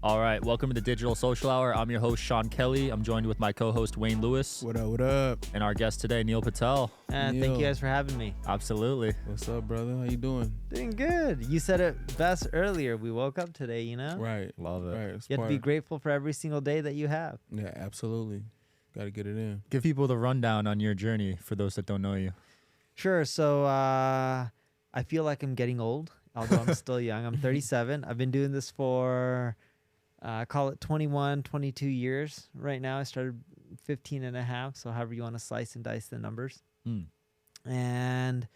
All right, welcome to the Digital Social Hour. I'm your host, Sean Kelly. I'm joined with my co-host, Wayne Lewis. What up, what up? And our guest today, Neil Patel. Thank you guys for having me. Absolutely. What's up, brother? How you doing? Doing good. You said it best earlier. We woke up today, you know? Right. Love it. Right. You have to be grateful for every single day that you have. Yeah, absolutely. Got to get it in. Give people the rundown on your journey for those that don't know you. Sure. So I feel like I'm getting old, although I'm still young. I'm 37. I've been doing this for... call it 21, 22 years right now. I started 15 and a half, so however you want to slice and dice the numbers. And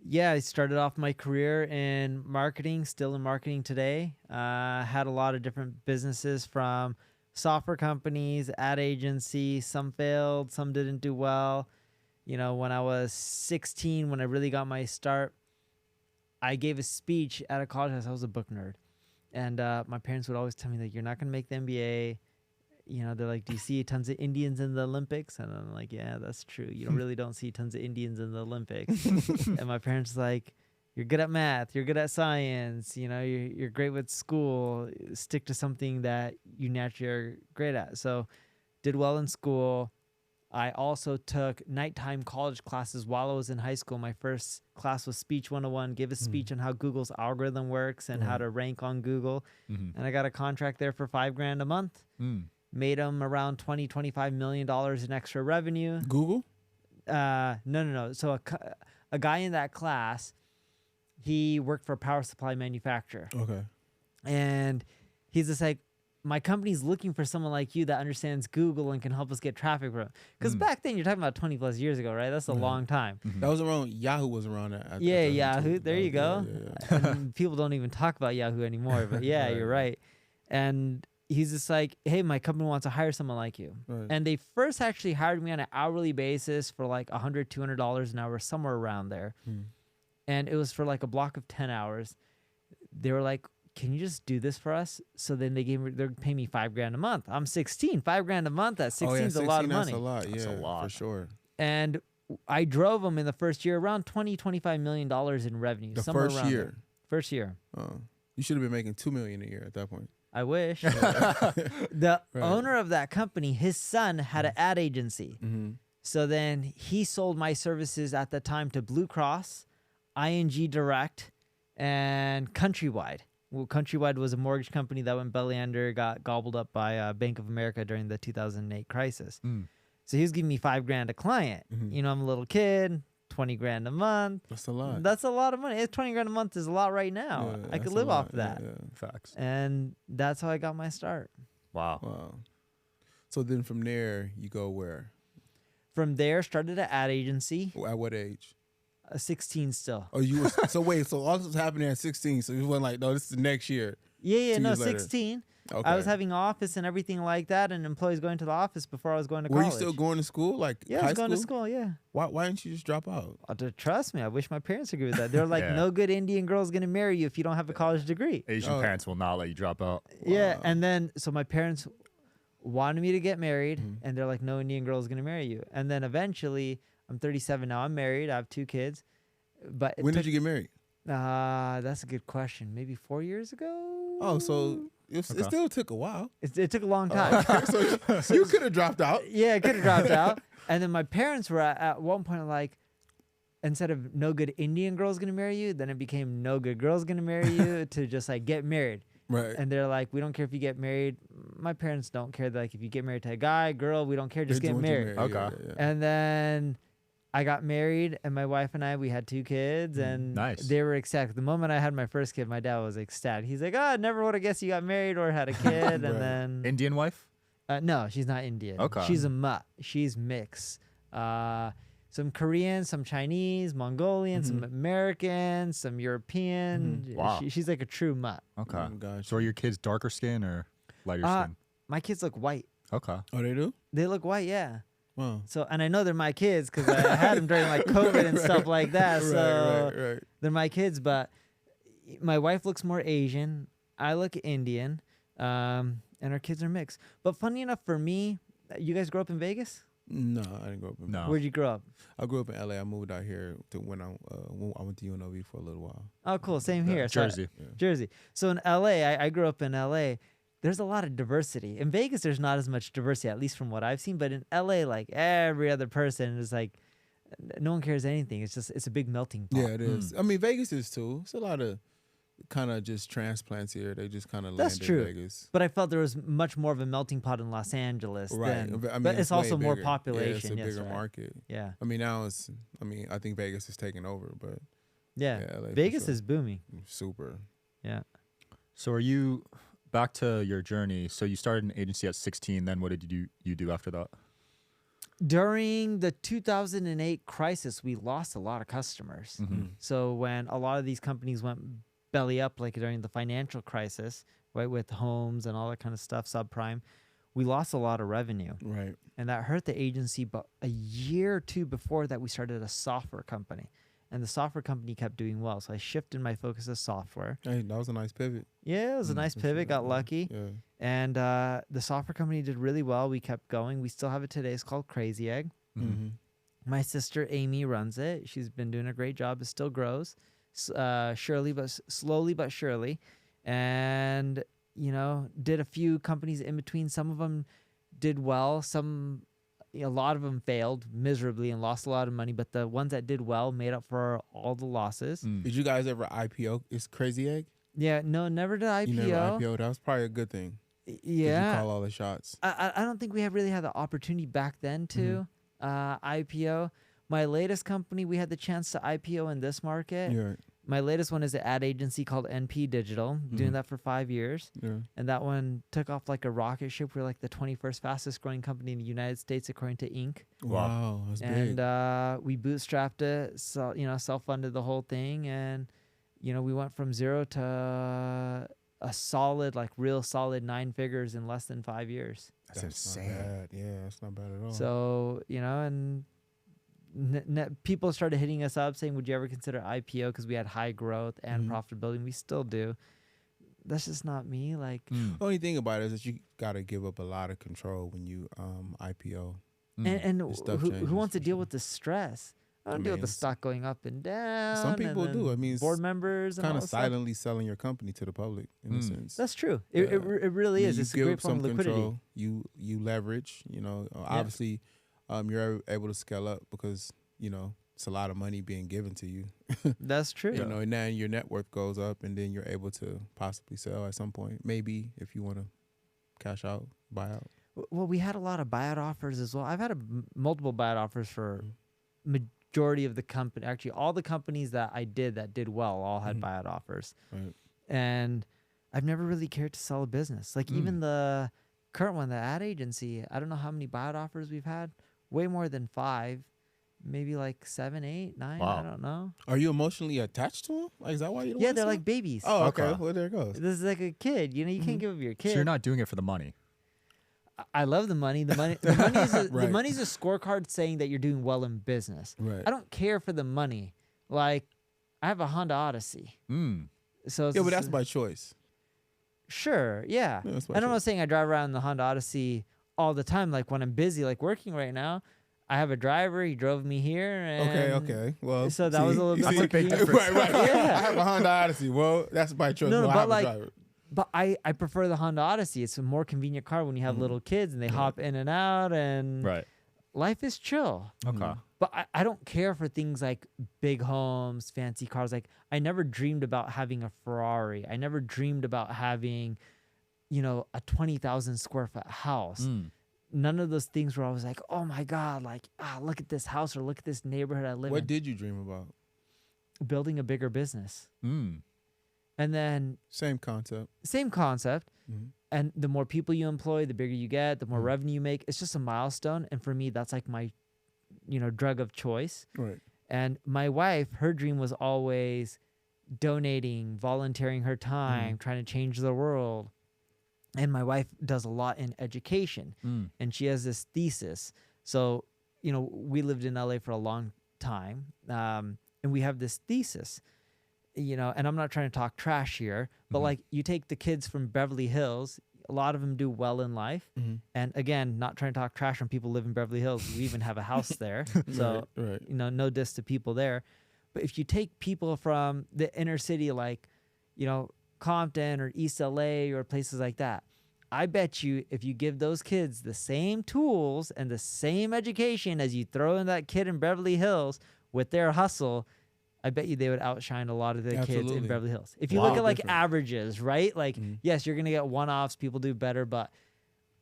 yeah, I started off my career in marketing, still in marketing today. Had a lot of different businesses from software companies, ad agencies. Some failed, some didn't do well. You know, when I was 16, when I really got my start, I gave a speech at a college. I was a book nerd. And my parents would always tell me, like, you're not going to make the NBA. You know, they're like, do you see tons of Indians in the Olympics? And I'm like, yeah, that's true. You really don't see tons of Indians in the Olympics. And my parents like, you're good at math. You're good at science. You know, you're great with school. Stick to something that you naturally are great at. So did well in school. I also took nighttime college classes while I was in high school. My first class was Speech 101, give a speech on how Google's algorithm works and how to rank on Google. And I got a contract there for $5,000 a month. Made them around $25 million in extra revenue. Google? No. So a guy in that class, he worked for a power supply manufacturer. Okay. And he's just like, my company's looking for someone like you that understands Google and can help us get traffic from. Because back then, you're talking about 20 plus years ago, right? That's a long time. That was around, Yahoo was around that. Yeah, Yahoo. There you go. Yeah. And people don't even talk about Yahoo anymore, but yeah, you're right. And he's just like, hey, my company wants to hire someone like you. Right. And they first actually hired me on an hourly basis for like $100, $200 an hour, somewhere around there. And it was for like a block of 10 hours. They were like, can you just do this for us? So then they're paying me $5,000 a month. I'm 16, $5,000 a month. At 16 is a lot of money. That's a lot. That's a lot. For sure. And I drove them in the first year around $25 million in revenue. The first year. There. First year. You should have been making $2 million a year at that point. I wish. The owner of that company, his son had an ad agency. So then he sold my services at the time to Blue Cross, ING Direct, and Countrywide. Well, Countrywide was a mortgage company that went belly under, got gobbled up by Bank of America during the 2008 crisis. So he was giving me $5,000 a client. You know, I'm a little kid, $20,000 a month. That's a lot. That's a lot of money. $20,000 a month is a lot right now. Yeah, I could live off of that. Yeah. Facts. And that's how I got my start. Wow. So then from there, you go where? From there, started an ad agency. At what age? 16 still. Oh, you were, so wait, so all this was happening at 16, so you wasn't like, no, this is the next year. Yeah, 2 no, years later. 16. Okay. I was having office and everything like that, and employees going to the office before I was going to college. Were you still going to school? Like Yeah, I high was going to school? school, yeah. Why didn't you just drop out? Trust me, I wish my parents agreed with that. They're like, Yeah. no good Indian girl's going to marry you if you don't have a college degree. Asian parents will not let you drop out. Yeah, and then, so my parents wanted me to get married, and they're like, no Indian girl's going to marry you. And then eventually, I'm 37 now, I'm married, I have 2 kids. But When did you get married? That's a good question. Maybe 4 years ago? Oh, so it still took a while. It took a long time. So you could have dropped out. Yeah, I could have dropped out. And then my parents were at one point like, instead of no good Indian girl's gonna marry you, then it became no good girl's gonna marry you to just like get married. Right. And they're like, we don't care if you get married. My parents don't care. Like if you get married to a guy, girl, we don't care. Just get married. Okay. Yeah. And then I got married, and my wife and I, we had 2 kids, and Nice. they were ecstatic. The moment I had my first kid, my dad was ecstatic. He's like, I never would have guessed you got married or had a kid. And then Indian wife? no, she's not Indian. Okay. She's a mutt. She's mixed. Some Korean, some Chinese, Mongolian, some American, some European. Wow. She's like a true mutt. Okay. Gotcha. So are your kids darker skin or lighter skin? My kids look white. Okay. Oh, they do? They look white, yeah. Wow. So, and I know they're my kids because I had them during like COVID and stuff like that. So Right. they're my kids, but my wife looks more Asian. I look Indian, and our kids are mixed. But funny enough for me, you guys grew up in Vegas? No, I didn't grow up in. No. Where'd you grow up? I grew up in LA. I moved out here to when I went to UNLV for a little while. Oh, cool. Same here. So Jersey. Jersey. So in LA, I grew up in LA. there's a lot of diversity. In Vegas, there's not as much diversity, at least from what I've seen. But in LA, like every other person is like, no one cares anything. It's a big melting pot. Yeah, it is. I mean, Vegas is too. It's a lot of kind of just transplants here. They just kind of land in true. Vegas. But I felt there was much more of a melting pot in Los Angeles. Right. But it's also way more bigger. population. Yeah, it's a bigger right. market. Yeah. I mean, I think Vegas is taking over, but Yeah. LA for Vegas sure. is booming. Super. Yeah. So are you back to your journey? So you started an agency at 16. Then what did you do after that? During the 2008 crisis, we lost a lot of customers. Mm-hmm. So when a lot of these companies went belly up, like during the financial crisis, right, with homes and all that kind of stuff, subprime, we lost a lot of revenue. Right. And that hurt the agency. But a year or two before that, we started a software company. And the software company kept doing well. So I shifted my focus to software. Hey, that was a nice pivot. Yeah, it was a nice pivot. Got lucky. Yeah. And the software company did really well. We kept going. We still have it today. It's called Crazy Egg. Mm-hmm. My sister Amy runs it. She's been doing a great job. It still grows, slowly but surely. And, did a few companies in between. Some of them did well. A lot of them failed miserably and lost a lot of money. But the ones that did well made up for all the losses. Did you guys ever IPO? It's Crazy Egg? Yeah, no, never did IPO. You never IPO? That was probably a good thing. 'Cause Yeah. You call all the shots. I don't think we have really had the opportunity back then to IPO. My latest company, we had the chance to IPO in this market. Yeah. My latest one is an ad agency called NP Digital, doing that for 5 years. Yeah. And that one took off like a rocket ship. We're like the 21st fastest growing company in the United States, according to Inc. Wow. That's And big. we bootstrapped it, so, self-funded the whole thing. And, we went from zero to a solid, like real solid 9 figures in less than 5 years. That's insane. Not bad. Yeah, that's not bad at all. So, and people started hitting us up saying, would you ever consider IPO? Because we had high growth and profitability, and we still do. That's just not me. Like, The only thing about it is that you got to give up a lot of control when you IPO. and stuff who changes wants to for deal sure. with the stress? I don't deal with the it's- stock going up and down. Some people and do. then I mean, it's board members and kind all of that stuff. silently selling your company to the public in a sense. That's true. Yeah. It really is. You It's a give great up form of some liquidity. control. You leverage. Obviously, you're able to scale up because it's a lot of money being given to you. That's true. And then your net worth goes up, and then you're able to possibly sell at some point. Maybe if you want to cash out, buy out. Well, we had a lot of buyout offers as well. I've had multiple buyout offers for majority of the company. Actually, all the companies that I did that did well all had buyout offers. Right. And I've never really cared to sell a business. Like even the current one, the ad agency, I don't know how many buyout offers we've had. Way more than 5. Maybe like 7, 8, 9. Wow. I don't know. Are you emotionally attached to them? Like, is that why you don't Yeah, wanna they're sell? like babies. Oh, okay. Okay. Well, there it goes. This is like a kid. You can't give up your kid. So you're not doing it for the money. I love the money. The money is the Right. money's a scorecard saying that you're doing well in business. Right. I don't care for the money. Like, I have a Honda Odyssey. So it's Yeah, but that's by choice. sure, yeah. Yeah, that's by And I'm not choice. saying I drive around in the Honda Odyssey all the time. Like when I'm busy, like working right now, I have a driver. He drove me here. And Okay. Well, So that was a little bit you more see? convenient. Right. Yeah. I have a Honda Odyssey. Well, that's by choice. No, Well, I but have a like- driver. But I prefer the Honda Odyssey. It's a more convenient car when you have little kids and they hop in and out, and Right. life is chill. Okay. But I don't care for things like big homes, fancy cars. Like I never dreamed about having a Ferrari. I never dreamed about having, a 20,000 square foot house. None of those things where I was like, oh my God, like, look at this house or look at this neighborhood I live What in. did you dream about? Building a bigger business. Mm. And then Same concept. same concept. Mhm. And the more people you employ, the bigger you get, the more revenue you make. It's just a milestone. And for me, that's like my, drug of choice. Right. And my wife, her dream was always donating, volunteering her time, trying to change the world. And my wife does a lot in education. And she has this thesis. So, we lived in LA for a long time. And we have this thesis. And I'm not trying to talk trash here, but like you take the kids from Beverly Hills, a lot of them do well in life. And again, not trying to talk trash when people live in Beverly Hills. We even have a house there. So, right. no diss to people there. But if you take people from the inner city, like, Compton or East LA or places like that, I bet you if you give those kids the same tools and the same education as you throw in that kid in Beverly Hills with their hustle, I bet you they would outshine a lot of the kids in Absolutely. Beverly Hills. If you Wow. look at like Different. averages, right? Like, Mhm. yes, you're going to get one-offs. People do better, but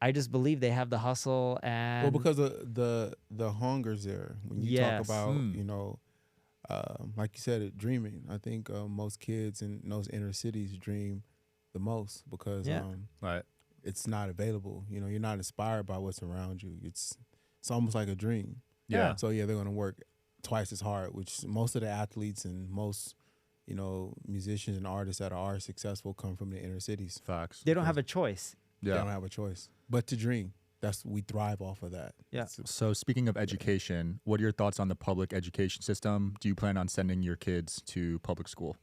I just believe they have the hustle and Well, because of the hunger's there. When you talk Yes. about, Mm. you know, like you said, dreaming. I think most kids in those inner cities dream the most because Yeah. Right. it's not available. You know, you're not inspired by what's around you. It's almost like a dream. Yeah. So yeah, they're gonna work twice as hard, which most of the athletes and most, you know, musicians and artists that are successful come from the inner cities. Facts. they don't have a choice. They don't Yeah. have a choice but to dream. We thrive off of that. Yeah. So speaking of education, what are your thoughts on the public education system? Do you plan on sending your kids to public school?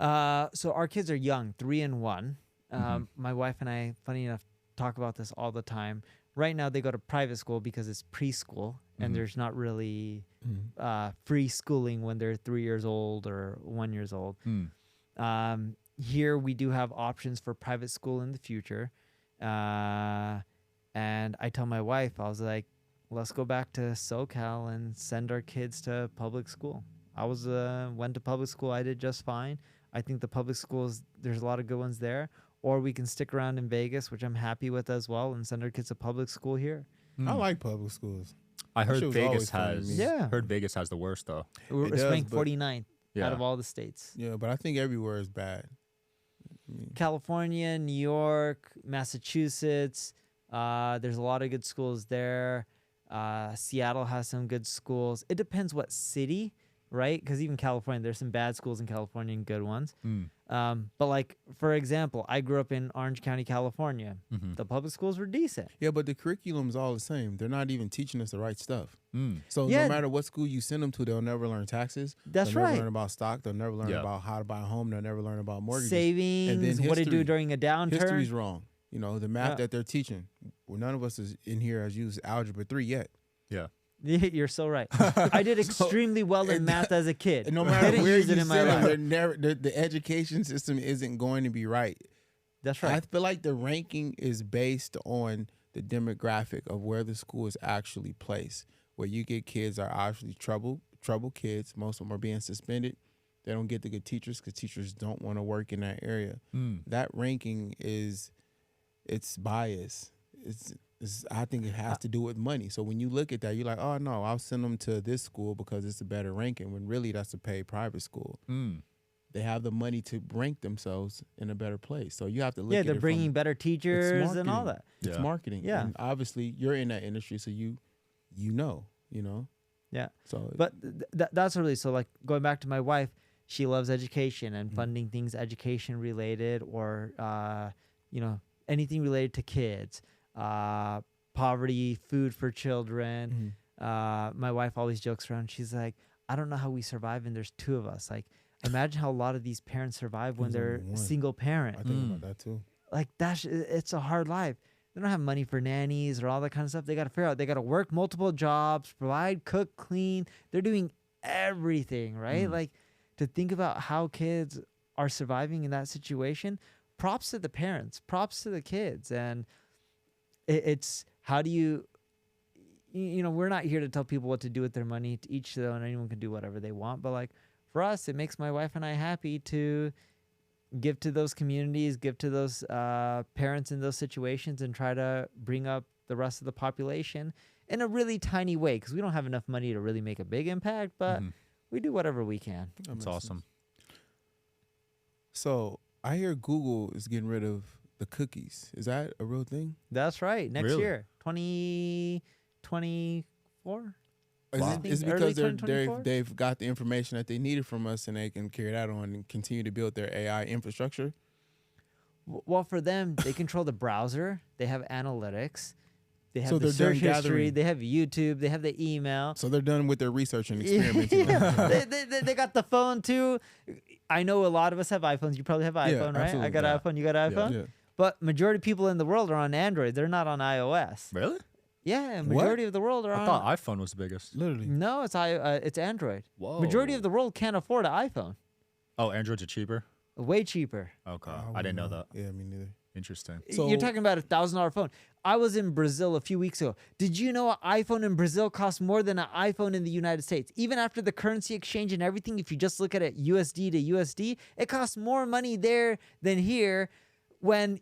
So our kids are young, 3 and 1. Mhm. My wife and I, funny enough, talk about this all the time. Right now, they go to private school because it's preschool, and Mhm. there's not really Mhm. free schooling when they're 3 years old or 1 years old. Mm. Here, we do have options for private school in the future. And I tell my wife, I was like, let's go back to SoCal and send our kids to public school. I went to public school. I did just fine. I think the public schools, there's a lot of good ones there. Or we can stick around in Vegas, which I'm happy with as well, and send our kids to public school here. I Mm. like public schools. I That heard shit was Vegas always fun to has. me. Yeah. Heard Vegas has the worst though. It's does, ranked but- 49th Yeah. out of all the states. Yeah, but I think everywhere is bad. I mean, California, New York, Massachusetts. There's a lot of good schools there. Seattle has some good schools. It depends what city, right? Because even California, there's some bad schools in California and good ones. Mm. But like, for example, I grew up in Orange County, California. Mhm. The public schools were decent. yeah, but the curriculum's all the same. They're not even teaching us the right stuff. Mm. So Yeah. no matter what school you send them to, they'll never learn taxes. That's They'll never right. learn about stock. They'll never learn Yeah. about how to buy a home. They'll never learn about mortgages. Savings, what to do history. during a downturn. History's wrong. You know, the math Yeah. that they're teaching. Well, none of us is in here has used algebra 3 yet. Yeah. You're so right. I did extremely well in and math as a kid. And no I matter didn't where use you it in my send them, life. they're never, the education system isn't going to be right. That's I right. feel like the ranking is based on the demographic of where the school is actually placed. Where you get kids that are actually trouble kids. Most of them are being suspended. They don't get the good teachers because teachers don't want to work in that area. Mm. That ranking it's biased. I think it has to do with money. So when you look at that, you're like, oh no, I'll send them to this school because it's a better ranking. When really that's a paid private school. Mm. They have the money to rank themselves in a better place. So you have to look Yeah, at they're it bringing from, better teachers and all marketing. that. it's Yeah. marketing. Yeah. And obviously you're in that industry, so you know. Yeah. So But that's really, so like going back to my wife, she loves education and Mhm. funding things education related or, anything related to kids, poverty, food for children. Mhm. My wife always jokes around. She's like, I don't know how we survive and there's 2 of us. Like, imagine how a lot of these parents survive when There's they're only one. single parent. I think Mm. about that too. Like it's a hard life. They don't have money for nannies or all that kind of stuff. They got to figure out. They got to work multiple jobs, provide, cook, clean. They're doing everything, right? Mm. Like to think about how kids are surviving in that situation. Props to the parents. Props to the kids. And it's how do you we're not here to tell people what to do with their money. To each their own. Anyone can do whatever they want. But like for us, it makes my wife and I happy to give to those communities, give to those parents in those situations, and try to bring up the rest of the population in a really tiny way because we don't have enough money to really make a big impact, but Mhm. we do whatever we can. That That's makes awesome. sense. So I hear Google is getting rid of the cookies. Is that a real thing? That's right. Next Really? year, 2024. Is Wow. it, is it Early because 2024? they've got the information that they needed from us and they can carry that on and continue to build their AI infrastructure? Well, for them, they control the browser. They have analytics. They have So the they're done search history. gathering. They have YouTube. They have the email. So they're done with their research and experimenting. on it. they got the phone too. I know a lot of us have iPhones. You probably have iPhone, right? I absolutely. got Yeah. an iPhone. You got an iPhone. Yeah. But majority of people in the world are on Android. They're not on iOS. Really? Yeah, What? majority of the world are I on. thought iPhone was the biggest. Literally. No, it's Android. Whoa. Majority of the world can't afford an iPhone. Oh, Androids are cheaper. Way cheaper. Okay, I I didn't know wouldn't that. Yeah, me neither. Interesting. So- You're talking about $1,000 phone. I was in Brazil a few weeks ago. Did you know an iPhone in Brazil costs more than an iPhone in the United States? Even after the currency exchange and everything, if you just look at it USD to USD, it costs more money there than here when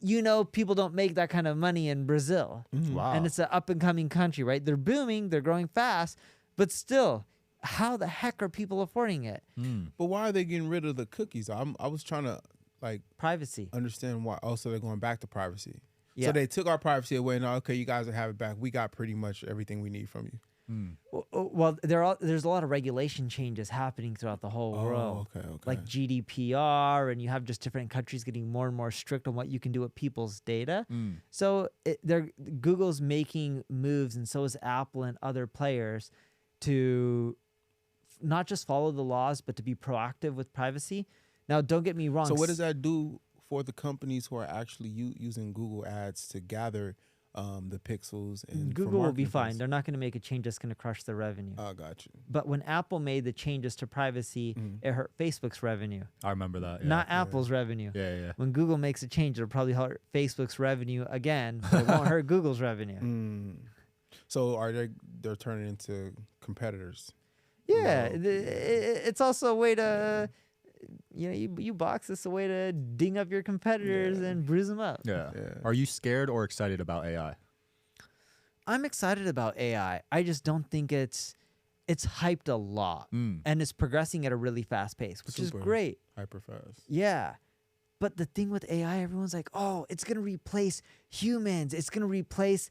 people don't make that kind of money in Brazil. Wow. And it's an up-and-coming country, right? They're booming, they're growing fast, but still, how the heck are people affording it? But why are they getting rid of the cookies? I was trying to Privacy. understand why. Oh, so they're going back to privacy. Yeah. So they took our privacy away. Now, okay, you guys will have it back. We got pretty much everything we need from you. Well, there's a lot of regulation changes happening throughout the whole world. Okay. Like GDPR, and you have just different countries getting more and more strict on what you can do with people's data. So Google's making moves, and so is Apple and other players to not just follow the laws, but to be proactive with privacy. Now, don't get me wrong. So what does that do for the companies who are actually using Google Ads to gather the pixels? And for Google will be marketing fine. purposes? They're not going to make a change that's going to crush their revenue. I got you. But when Apple made the changes to privacy, it hurt Facebook's revenue, I remember that. Yeah. not Apple's revenue. Yeah. When Google makes a change, it'll probably hurt Facebook's revenue again, but it won't hurt Google's revenue. So they're turning into competitors? Yeah, No. it's also a way to, you box. It's a way to ding up your competitors and bruise them up. Yeah. Yeah. Are you scared or excited about AI? I'm excited about AI. I just don't think it's hyped a lot, and it's progressing at a really fast pace, which is Super great. hyper fast. Yeah. But the thing with AI, everyone's like, oh, it's going to replace humans. It's going to replace,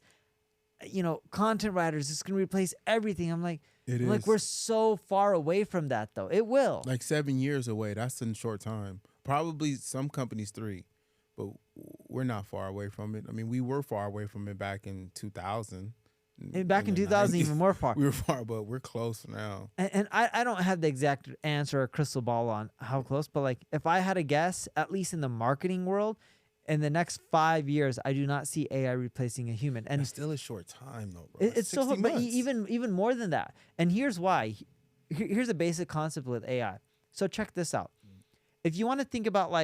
content writers. It's going to replace everything. I'm like, we're so far away from that, though. It will. Like 7 years away. That's in a short time. Probably some companies 3, but we're not far away from it. I mean, we were far away from it back in 2000. And back in the 2000, 90s. even more far. We were far, but we're close now. And I don't have the exact answer or crystal ball on how close, but like if I had a guess, at least in the marketing world, in the next 5 years, I do not see AI replacing a human. And It's still a short time, though, bro. it's still, 60 but months. even more than that. And here's why. Here's a basic concept with AI. So check this out. If you want to think about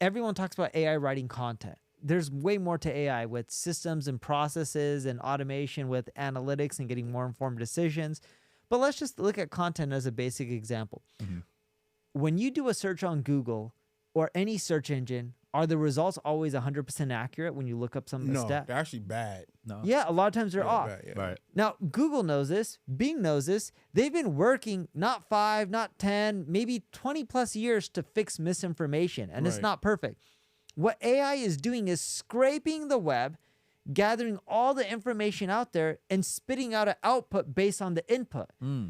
everyone talks about AI writing content. There's way more to AI with systems and processes and automation with analytics and getting more informed decisions. But let's just look at content as a basic example. When you do a search on Google or any search engine, are the results always 100% accurate when you look up some of the No, stats? they're actually bad. No. Yeah, a lot of times they're Yeah, off. bad, yeah. Right. Now, Google knows this. Bing knows this. They've been working not 5, not 10, maybe 20 plus years to fix misinformation, and it's Right. not perfect. What AI is doing is scraping the web, gathering all the information out there, and spitting out an output based on the input.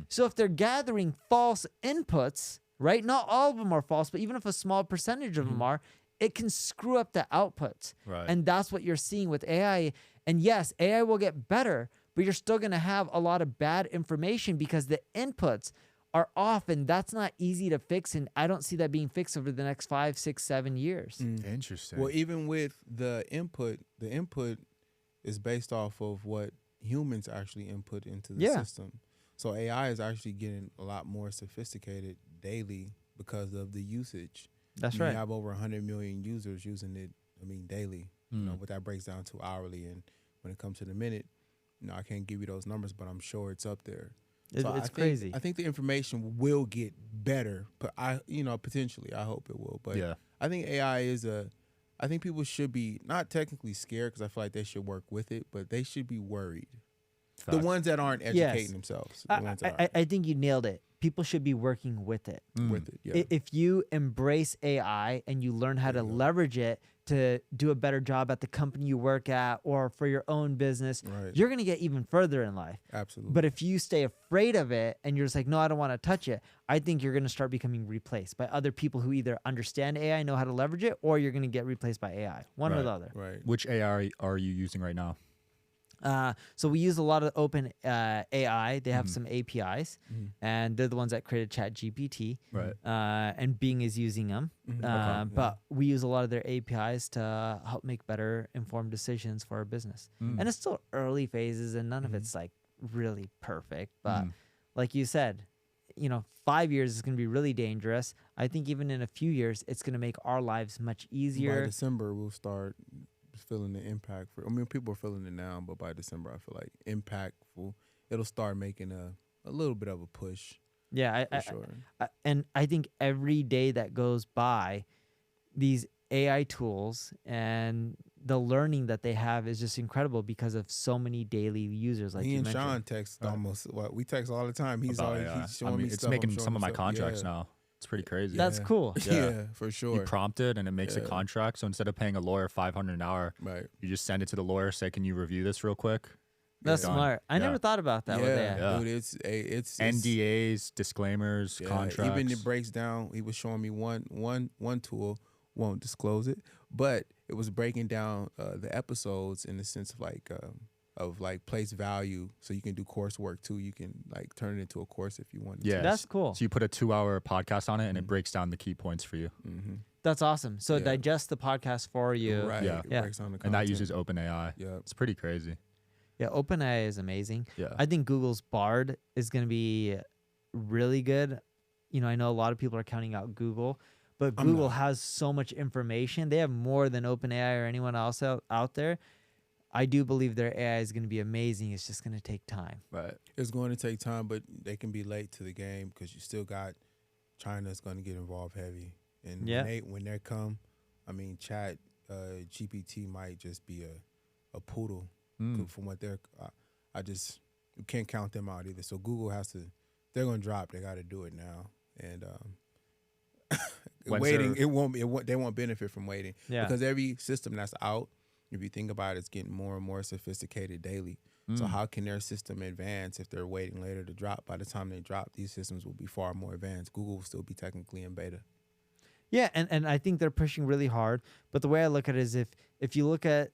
So if they're gathering false inputs, right? Not all of them are false, but even if a small percentage of them are, it can screw up the outputs. Right. And that's what you're seeing with AI. And yes, AI will get better, but you're still going to have a lot of bad information because the inputs are off, and that's not easy to fix. And I don't see that being fixed over the next 5, 6, 7 years. Interesting. Well, even with the input is based off of what humans actually input into the system. So AI is actually getting a lot more sophisticated daily because of the usage. That's We right. have over 100 million users using it, daily. You know, what that breaks down to hourly. And when it comes to the minute, I can't give you those numbers, but I'm sure it's up there. So It's crazy. I think the information will get better, but potentially, I hope it will. But Yeah. I think AI I think people should be not technically scared because I feel like they should work with it, but they should be worried. The Facts. ones that aren't educating themselves. The ones that I think you nailed it. People should be working with it. aren't with it. Yeah. If you embrace AI and you learn how to leverage it to do a better job at the company you work at or for your own business, Right. you're going to get even further in life. Absolutely. But if you stay afraid of it and you're just like, no, I don't want to touch it, I think you're going to start becoming replaced by other people who either understand AI, know how to leverage it, or you're going to get replaced by AI. One or Right. the other. Right. Which AI are you using right now? So we use a lot of open AI. They have some APIs, and they're the ones that created ChatGPT. Right. And Bing is using them. But we use a lot of their APIs to help make better informed decisions for our business. And it's still early phases, and none of it's like really perfect. But like you said, 5 years is going to be really dangerous. I think even in a few years, it's going to make our lives much By easier. December, we'll start feeling the impact for. I mean, people are feeling it now, but by December, I feel like impactful. It'll start making a little bit of a push. Yeah, For sure. and I think every day that goes by, these AI tools and the learning that they have is just incredible because of so many daily users, like Me you and mentioned. Sean text almost. Well, we text all the time. He's About always AI. he's showing I mean, me it's stuff. I'm making showing some of him my stuff. contracts Yeah. now. It's pretty crazy. That's cool. Yeah, for sure. You prompt it and it makes a Yeah. contract. So instead of paying a lawyer $500 an hour, Right. you just send it to the lawyer. Say, can you review this real quick? That's Done. smart. I Yeah. never thought about that with AI. Yeah. Dude, it's NDAs, disclaimers, yeah, contracts. Even it breaks down. He was showing me one tool. Won't disclose it, but it was breaking down the episodes in the sense of like place value, so you can do coursework too. You can like turn it into a course if you want. Yeah. That's cool. So you put a 2-hour podcast on it and it Mhm. breaks down the key points for you. Mm-hmm. That's awesome. So it Yeah. digests the podcast for you. Right. Yeah. It Yeah. breaks down the And that content. uses OpenAI. Yeah. It's pretty crazy. Yeah, OpenAI is amazing. Yeah. I think Google's Bard is going to be really good. You know, I know a lot of people are counting out Google, but I'm Google not. has so much information. They have more than OpenAI or anyone else out there. I do believe their AI is going to be amazing. It's just going to take time. Right. It's going to take time, but they can be late to the game because you still got China's going to get involved heavy. And Yeah. when they come, I mean, Chat GPT might just be a poodle from what they're. I just you can't count them out either. So Google has to. They're going to drop. They got to do it now. And When's waiting, their- they won't benefit from waiting Yeah. because every system that's out, if you think about it, it's getting more and more sophisticated daily. So how can their system advance if they're waiting later to drop? By the time they drop, these systems will be far more advanced. Google will still be technically in beta. Yeah, and I think they're pushing really hard. But the way I look at it is if you look at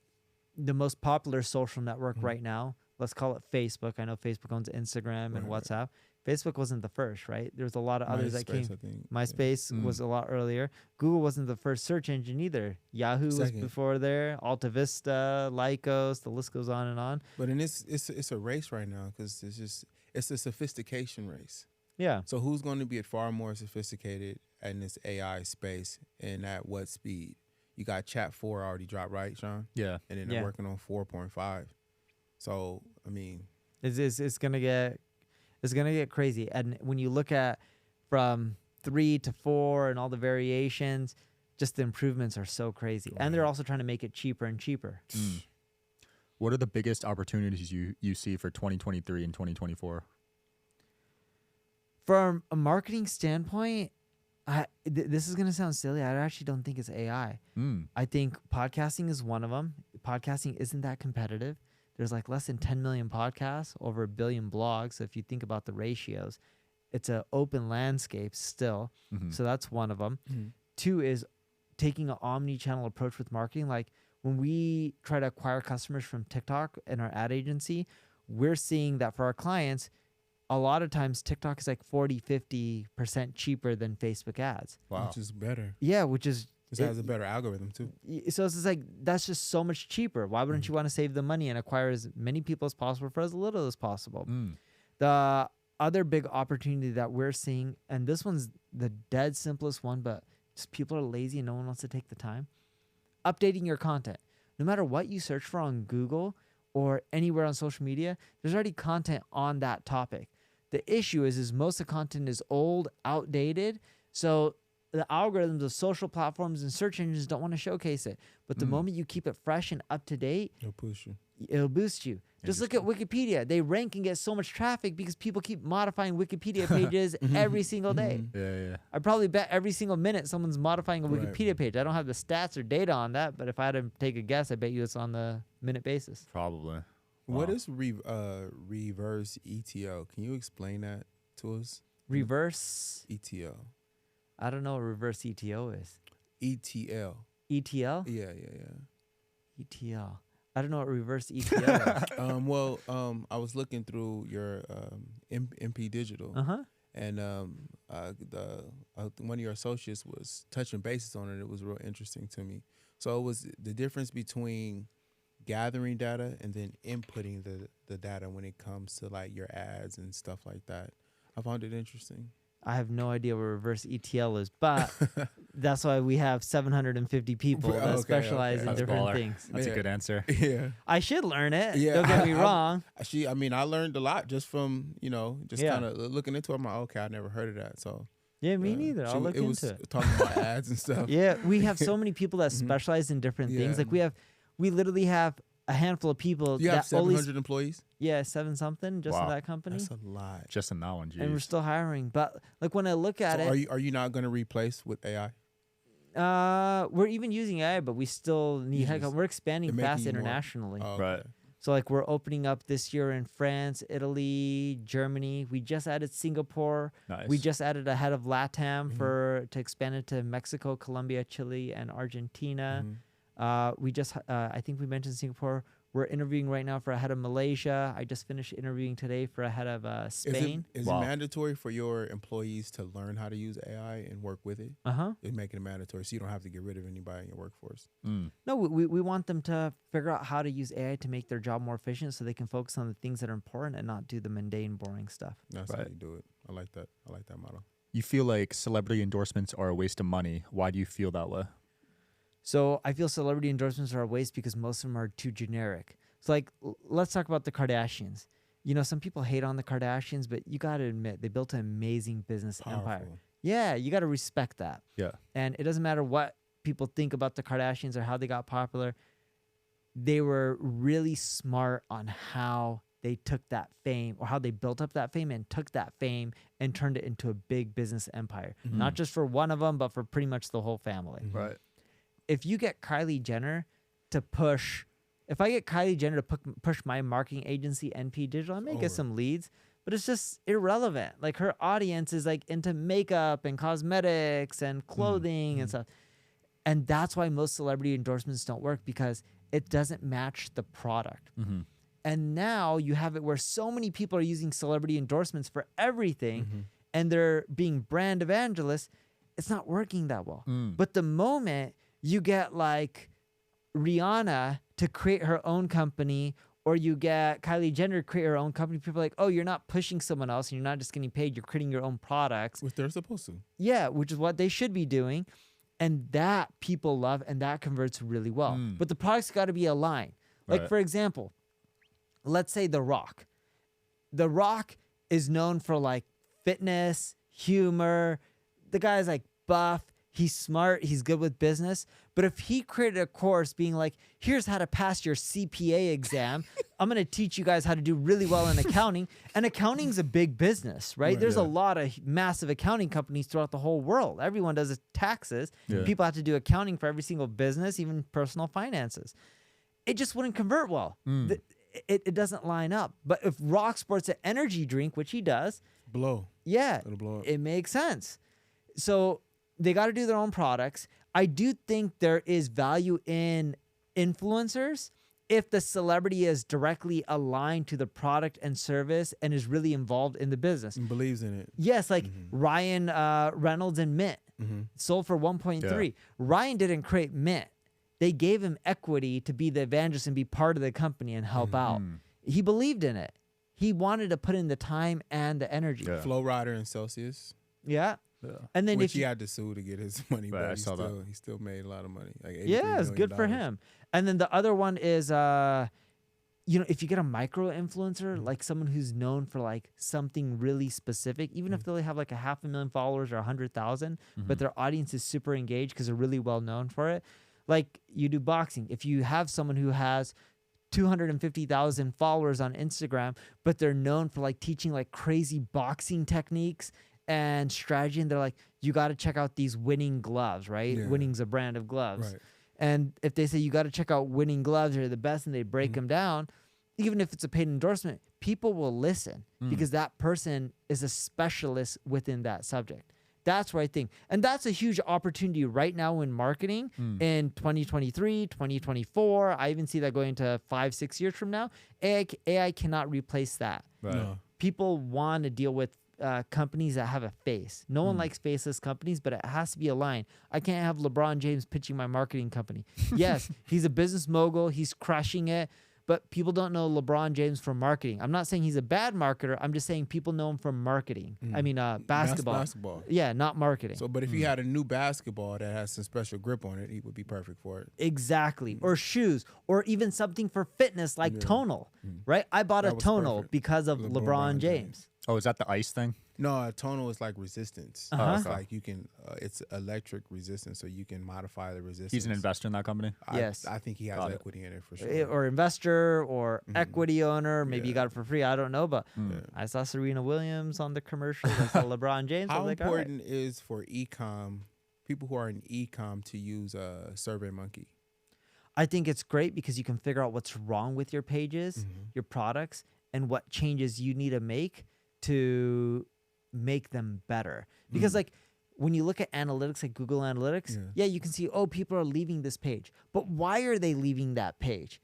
the most popular social network right now, let's call it Facebook. I know Facebook owns Instagram and Right. WhatsApp. Facebook wasn't the first, right? There's a lot of others that came. MySpace, I think. MySpace was a lot earlier. Google wasn't the first search engine either. Yahoo Second. was before there. Alta Vista, Lycos, the list goes on and on. But in this, it's a race right now because it's a sophistication race. Yeah. So who's going to be far more sophisticated in this AI space and at what speed? You got Chat 4 already dropped, right, Sean? Yeah. And then Yeah. they're working on 4.5. So I mean, It's gonna get crazy. And when you look at from 3 to 4 and all the variations, just the improvements are so crazy. And they're Right. also trying to make it cheaper and cheaper. What are the biggest opportunities you see for 2023 and 2024? From a marketing standpoint, this is gonna sound silly. I actually don't think it's AI. I think podcasting is one of them. Podcasting isn't that competitive. There's like less than 10 million podcasts, over 1 billion blogs. So if you think about the ratios, it's an open landscape still. So that's one of them. 2 is taking an omni-channel approach with marketing. Like when we try to acquire customers from TikTok in our ad agency, we're seeing that for our clients, a lot of times TikTok is like 40-50% cheaper than Facebook ads. Wow. which is better. Yeah, which is This has a better algorithm too. so it's just like that's just so much cheaper. Why wouldn't you want to save the money and acquire as many people as possible for as little as possible? The other big opportunity that we're seeing, and this one's the dead simplest one, but just people are lazy and no one wants to take the time. Updating your content. No matter what you search for on Google or anywhere on social media, there's already content on that topic. The issue is most of the content is old, outdated. So the algorithms of social platforms and search engines don't want to showcase it. But the moment you keep it fresh and up to date, It'll push you. it'll boost you. Just look at Wikipedia. They rank and get so much traffic because people keep modifying Wikipedia pages every single day. Yeah. I probably bet every single minute someone's modifying a Right. Wikipedia page. I don't have the stats or data on that, but if I had to take a guess, I bet you it's on the minute basis. Probably. What Wow. is reverse ETO? Can you explain that to us? Reverse, ETO. I don't know what reverse ETO is. ETL. ETL? Yeah. ETL. I don't know what reverse ETL is. I was looking through your MP Digital, Uh-huh. and one of your associates was touching bases on it. It was real interesting to me. So it was the difference between gathering data and then inputting the data when it comes to like your ads and stuff like that. I found it interesting. I have no idea what reverse ETL is, but that's why we have 750 people that specialize in That's different baller. things. That's a good answer. Yeah. I should learn it. Yeah, Don't get me wrong. I mean, I learned a lot just from, just Yeah. kind of looking into it. I'm like, okay, I never heard of that. So Yeah, me neither. I'll look into it. Talking about ads and stuff. Yeah, we have so many people that specialize in different things. Yeah. Like we literally have a handful of people You have that only 700 employees? 7 something just in Wow. that company. That's a lot. Just in that one, geez. And we're still hiring. But like when I look at So it, are you not going to replace with AI? we're even using AI, but we still need You headcount. just- We're expanding they're making fast you more. internationally. Oh, Right. okay. So like we're opening up this year in France, Italy, Germany. We just added Singapore. Nice. We just added a head of LATAM Mhm. to expand it to Mexico, Colombia, Chile, and Argentina. Mhm. We just I think we mentioned Singapore. We're interviewing right now for a head of Malaysia. I just finished interviewing today for a head of Spain. Is Wow. it mandatory for your employees to learn how to use AI and work with it? It's making it mandatory, so you don't have to get rid of anybody in your workforce. Mm. No, we want them to figure out how to use AI to make their job more efficient so they can focus on the things that are important and not do the mundane, boring stuff. That's how Right. you do it. I like that. I like that model. You feel like celebrity endorsements are a waste of money. Why do you feel that way? So I feel celebrity endorsements are a waste because most of them are too generic. So like, let's talk about the Kardashians. Some people hate on the Kardashians, but you got to admit they built an amazing business empire. Powerful. Yeah, you got to respect that. Yeah. And it doesn't matter what people think about the Kardashians or how they got popular. They were really smart on how they took that fame or how they built up that fame and took that fame and turned it into a big business empire. Mhm. Not just for one of them, but for pretty much the whole family. Mhm. Right. If you get Kylie Jenner to push, if I get Kylie Jenner to push my marketing agency, NP Digital, I may get over. some leads, but it's just irrelevant. Like her audience is like into makeup and cosmetics and clothing and stuff. And that's why most celebrity endorsements don't work because it doesn't match the product. Mm-hmm. And now you have it where so many people are using celebrity endorsements for everything and they're being brand evangelists. It's not working that well. Mm. But the moment you get like Rihanna to create her own company or you get Kylie Jenner to create her own company, people are like, oh, you're not pushing someone else and you're not just getting paid. You're creating your own products. Which they're supposed to. Yeah, which is what they should be doing. And that people love and that converts really well. Mm. But the product's got to be aligned. Like, Right. for example, let's say The Rock. The Rock is known for like fitness, humor. The guy's like buff. He's smart. He's good with business. But if he created a course being like, here's how to pass your CPA exam, I'm going to teach you guys how to do really well in accounting. And accounting's a big business, right? Right, There's yeah. a lot of massive accounting companies throughout the whole world. Everyone does taxes. Yeah. People have to do accounting for every single business, even personal finances. It just wouldn't convert well. Mm. It doesn't line up. But if Rock sports an energy drink, which he does, Blow. yeah, It'll blow up. it makes sense. So they got to do their own products. I do think there is value in influencers if the celebrity is directly aligned to the product and service and is really involved in the business. And believes in it. Yes, like Ryan Reynolds and Mint sold for 1.3. Yeah. Ryan didn't create Mint. They gave him equity to be the evangelist and be part of the company and help out. He believed in it. He wanted to put in the time and the energy. Yeah. Flow Rider and Celsius. Yeah. Yeah. And then Which if he you, had to sue to get his money, Right, I but saw that. he still made a lot of money. Like $83 yeah, it's good for million. him. And then the other one is if you get a micro influencer, like someone who's known for like something really specific, even if they only have like 500,000 followers or 100,000, but their audience is super engaged because they're really well known for it. Like you do boxing. If you have someone who has 250,000 followers on Instagram, but they're known for like teaching like crazy boxing techniques and strategy, and they're like, you got to check out these Winning gloves, right? Yeah. Winning's a brand of gloves. Right. And if they say you got to check out Winning gloves, they're the best, and they break Mm-hmm. them down, even if it's a paid endorsement, people will listen because that person is a specialist within that subject. That's what I think. And that's a huge opportunity right now in marketing in 2023, 2024. I even see that going to 5-6 years from now. AI cannot replace that. Right. No. People want to deal with companies that have a face. No one likes faceless companies, but it has to be aligned. I can't have LeBron James pitching my marketing company. Yes, he's a business mogul. He's crushing it. but people don't know LeBron James from marketing. I'm not saying he's a bad marketer. I'm just saying people know him from marketing. I mean, basketball. Basketball. Yeah, not marketing. So, but if he had a new basketball that has some special grip on it, he would be perfect for it. Exactly. Or shoes, or even something for fitness like tonal, right? I bought a That was tonal perfect. because of LeBron James. Oh, is that the ice thing? No, tonal is like resistance. Uh-huh. It's like you can, it's electric resistance, so you can modify the resistance. He's an investor in that company. Yes. I think he has Got it. equity in it for sure. Or investor or equity owner. Maybe you got it for free. I don't know, but Yeah. I saw Serena Williams on the commercial. I saw LeBron James. I How was like, all right. important is for Ecom, people who are in Ecom, to use SurveyMonkey? I think it's great because you can figure out what's wrong with your pages, your products, and what changes you need to make to make them better. Because like when you look at analytics like Google Analytics, yeah, you can see, oh, people are leaving this page. But why are they leaving that page?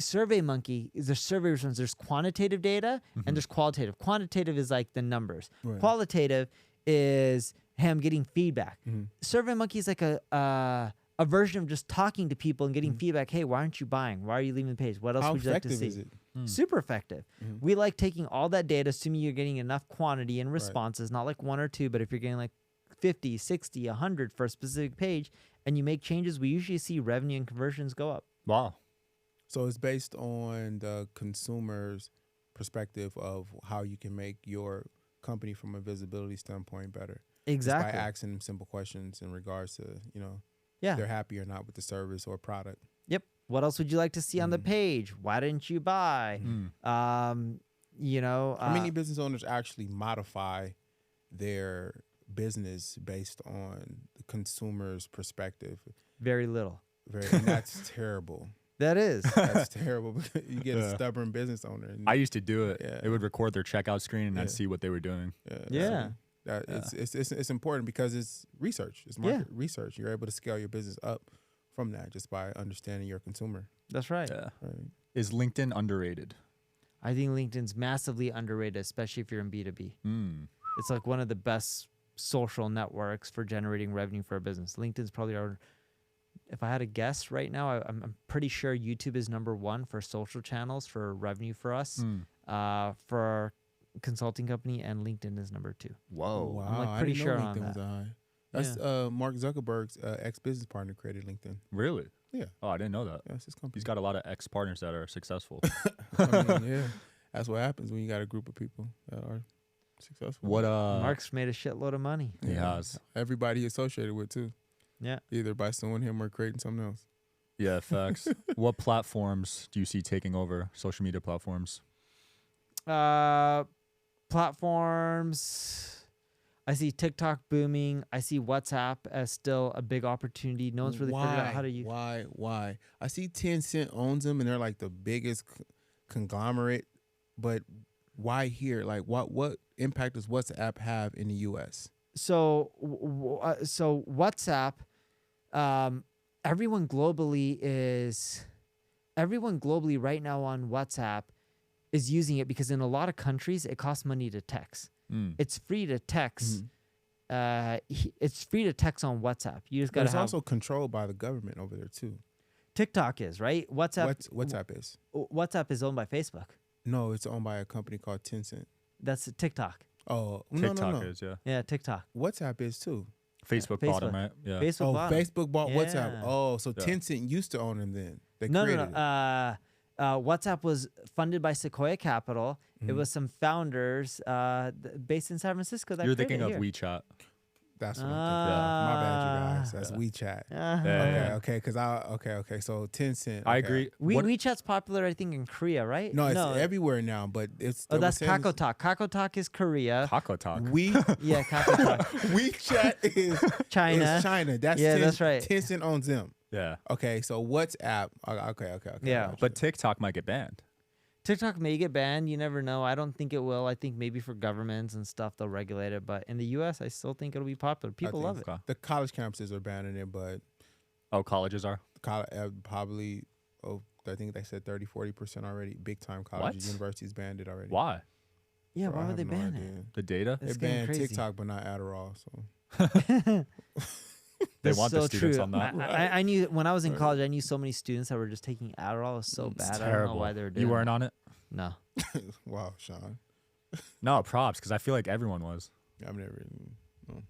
SurveyMonkey is there's survey results. There's quantitative data and there's qualitative. Quantitative is like the numbers. Right. Qualitative is, hey, I'm getting feedback. SurveyMonkey is like a version of just talking to people and getting feedback. Hey, why aren't you buying? Why are you leaving the page? What else How would you like to effective see? is it? Super effective. We like taking all that data, assuming you're getting enough quantity and responses, not like one or two, but if you're getting like 50, 60, 100 for a specific page, and you make changes, we usually see revenue and conversions go up. Wow. So it's based on the consumer's perspective of how you can make your company from a visibility standpoint better. Exactly. Just by asking them simple questions in regards to, Yeah. they're happy or not with the service or product. Yep. What else would you like to see on the page? Why didn't you buy? How many business owners actually modify their business based on the consumer's perspective? Very little. And that's terrible. That is. That's terrible because you get a stubborn business owner. And I used to do it. Yeah. It would record their checkout screen and I'd see what they were doing. Yeah. It's important because it's research. It's market research. You're able to scale your business up from that just by understanding your consumer. That's right. Yeah. Right. Is LinkedIn underrated? I think LinkedIn's massively underrated, especially if you're in B2B. It's like one of the best social networks for generating revenue for a business. LinkedIn's probably if I had to guess right now, I'm pretty sure YouTube is number one for social channels for revenue for us, for our consulting company, and LinkedIn is number two. Whoa. Wow. I'm like I pretty didn't sure know on LinkedIn was that. high. That's Mark Zuckerberg's ex-business partner created LinkedIn. Really? Yeah. Oh, I didn't know that. That's his company. He's got a lot of ex-partners that are successful. Yeah. That's what happens when you got a group of people that are successful. What Mark's made a shitload of money. He has. Everybody associated with too. Yeah. Either by suing him or creating something else. Yeah, facts. What platforms do you see taking over? Social media platforms? Platforms. I see TikTok booming. I see WhatsApp as still a big opportunity. No one's really figured out how to use. Why? I see Tencent owns them and they're like the biggest conglomerate, but why here? Like, what impact does WhatsApp have in the U.S.? So WhatsApp, everyone globally right now on WhatsApp is using it because in a lot of countries it costs money to text. It's free to text. It's free to text on WhatsApp. You just got to It's have. also controlled by the government over there too. TikTok is right. WhatsApp is. WhatsApp is owned by Facebook. No, it's owned by a company called Tencent. That's TikTok. Oh, TikTok no. is, yeah. Yeah, TikTok. WhatsApp is too. Facebook bought him, right? Yeah. Facebook bought 'em. Facebook bought WhatsApp. Yeah. Oh, so Yeah. Tencent used to own them then. They No. created it. WhatsApp was funded by Sequoia Capital. Mm-hmm. It was some founders based in San Francisco. That You're thinking created of it WeChat. That's what I'm thinking. My bad, you guys. That's WeChat. Yeah. Okay. So Tencent. I okay. agree. WeChat's popular, I think, in Korea, right? No, it's everywhere now, but it's. Oh, that's Kakotalk. Kakotalk is Korea. Taco Talk. Yeah, Kakotalk. WeChat is China. Is China. That's that's right. Tencent owns them. Yeah. Okay, so WhatsApp. Okay. Yeah. Gotcha. But TikTok might get banned. TikTok may get banned. You never know. I don't think it will. I think maybe for governments and stuff they'll regulate it. But in the U.S., I still think it'll be popular. People love it. Okay. The college campuses are banning it, but Oh, colleges are? probably. I think they said 30-40% already. Big time colleges, What? universities banned it already. Why? Yeah, Bro, why I would they have no ban idea. it? The data? It's They getting banned crazy. TikTok, but not Adderall. So They That's want the so students true. on that. I knew when I was in college, I knew so many students that were just taking Adderall. It was so It's bad. I terrible. don't know why they were doing You weren't it. on it? No. Wow, Sean. No, props, because I feel like everyone was. I've never. No.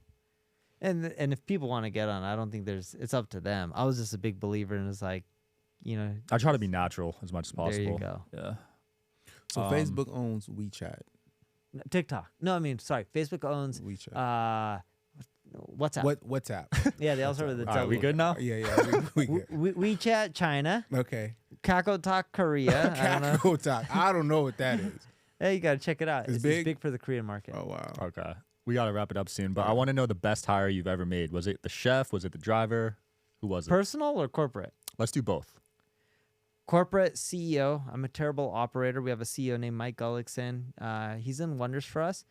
And if people want to get on, I don't think it's up to them. I was just a big believer, and it's like, I try to be natural as much as there possible. you go. Yeah. So Facebook owns WeChat. No, TikTok. No, I mean, sorry. Facebook owns WeChat. WhatsApp. WhatsApp? Yeah, they all start with the All right, we good now? Yeah. We good. WeChat China, Okay. KakaoTalk Korea. I don't know. KakaoTalk. I don't know what that is. Hey, you gotta check it out. It's It's big? big for the Korean market. Oh wow. Okay. We got to wrap it up soon, but I want to know the best hire you've ever made. Was it the chef? Was it the driver? Who was it? Personal or corporate? Let's do both. Corporate CEO. I'm a terrible operator. We have a CEO named Mike Gullickson. He's done wonders for us.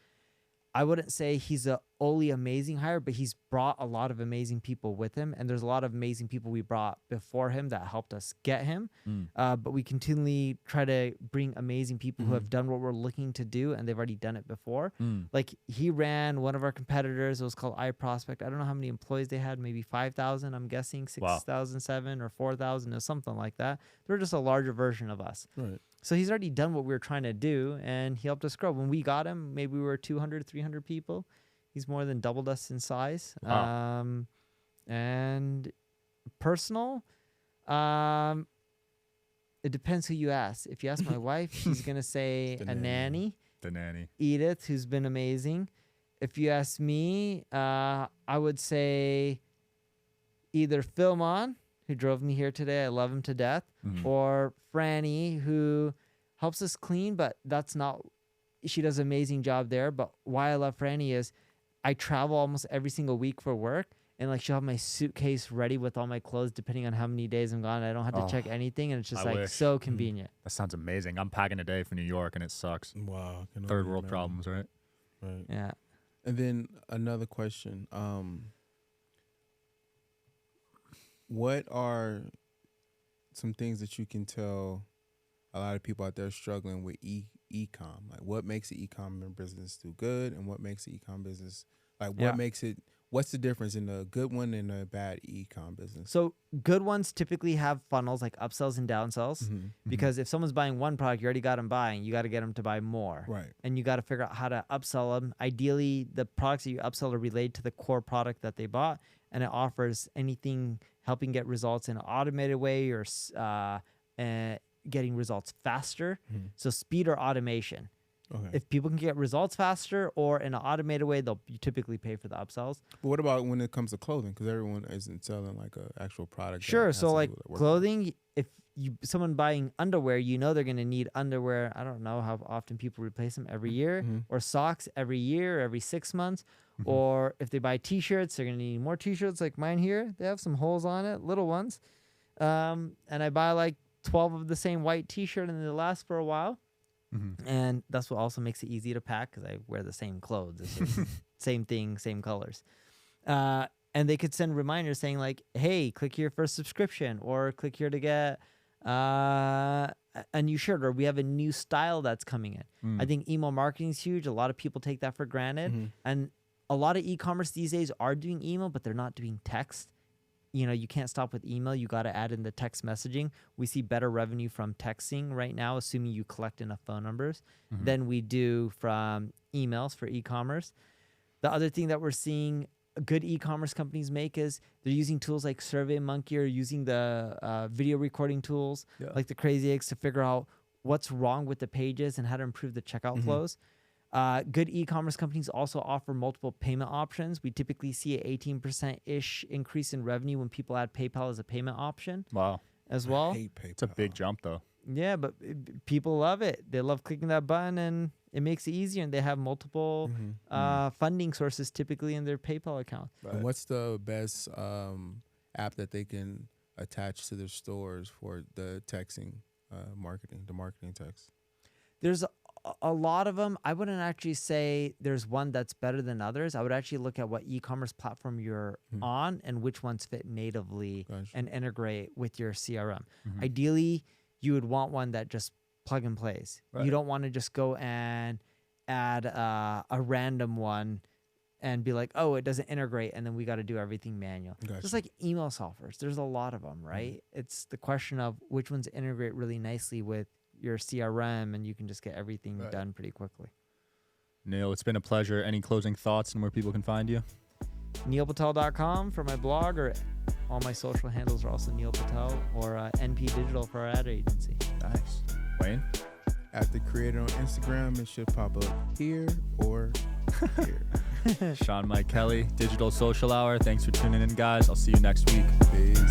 I wouldn't say he's a only amazing hire, but he's brought a lot of amazing people with him. And there's a lot of amazing people we brought before him that helped us get him. But we continually try to bring amazing people who have done what we're looking to do, and they've already done it before. Like he ran one of our competitors. It was called iProspect. I don't know how many employees they had, maybe 5,000, I'm guessing 6,007 or 4,000 or something like that. They're just a larger version of us. Right. So he's already done what we were trying to do, and he helped us grow. When we got him, maybe we were 200, 300 people. He's more than doubled us in size. Wow. And personal, it depends who you ask. If you ask my wife, she's going to say The a nanny, The nanny. Edith, who's been amazing. If you ask me, I would say either Philmon, who drove me here today. I love him to death. Or Franny, who helps us clean, but that's not, she does an amazing job there. But why I love Franny is I travel almost every single week for work, and like she'll have my suitcase ready with all my clothes depending on how many days I'm gone. I don't have to check anything, and it's just I like wish. so convenient. That sounds amazing. I'm packing a day for New York, and it sucks. Wow. I can Third only world imagine. problems, right? Right. Yeah. And then another question. What are some things that you can tell a lot of people out there struggling with ecom? Like what makes the ecom business do good, and what makes the ecom business what's the difference in a good one and a bad ecom business? So good ones typically have funnels like upsells and downsells, Mm-hmm. because if someone's buying one product, you already got them buying. You got to get them to buy more. Right. And you got to figure out how to upsell them. Ideally, the products that you upsell are related to the core product that they bought, and it offers anything helping get results in an automated way or getting results faster. So speed or automation. Okay. If people can get results faster or in an automated way, they'll typically pay for the upsells. But what about when it comes to clothing? Because everyone isn't selling like an actual product. that Sure. has So to like do with work. clothing, if someone buying underwear, they're going to need underwear. I don't know how often people replace them, every year, or socks every year, every 6 months. Or if they buy t-shirts, they're going to need more t-shirts like mine here. They have some holes on it, little ones. And I buy like 12 of the same white t-shirt, and they last for a while. And that's what also makes it easy to pack, because I wear the same clothes. It's just same thing, same colors. And they could send reminders saying like, hey, click here for a subscription, or click here to get a new shirt, or we have a new style that's coming in. I think email marketing is huge. A lot of people take that for granted. And a lot of e-commerce these days are doing email, but they're not doing text. You can't stop with email. You got to add in the text messaging. We see better revenue from texting right now, assuming you collect enough phone numbers, than we do from emails for e-commerce. The other thing that we're seeing good e-commerce companies make is they're using tools like SurveyMonkey, or using the video recording tools like the Crazy Eggs to figure out what's wrong with the pages and how to improve the checkout flows. Good e-commerce companies also offer multiple payment options. We typically see an 18%-ish increase in revenue when people add PayPal as a payment option. Wow. As well. I hate PayPal. It's a big jump, though. Yeah, but people love it. They love clicking that button, and it makes it easier, and they have multiple funding sources typically in their PayPal account. And what's the best app that they can attach to their stores for the texting marketing, the marketing text? There's a lot of them. I wouldn't actually say there's one that's better than others. I would actually look at what e-commerce platform you're on and which ones fit natively and integrate with your CRM. Ideally, you would want one that just plug and plays. You don't want to just go and add a random one and be like, oh, it doesn't integrate, and then we got to do everything manual. Gotcha. Just like email softwares, there's a lot of them, right? It's the question of which ones integrate really nicely with your CRM, and you can just get everything done pretty quickly. Neil, it's been a pleasure. Any closing thoughts and where people can find you? NeilPatel.com for my blog, or all my social handles are also Neil Patel, or NP Digital for our ad agency. Nice. Wayne? At the creator on Instagram, it should pop up here or here. Sean Mike Kelly, Digital Social Hour. Thanks for tuning in, guys. I'll see you next week. Peace.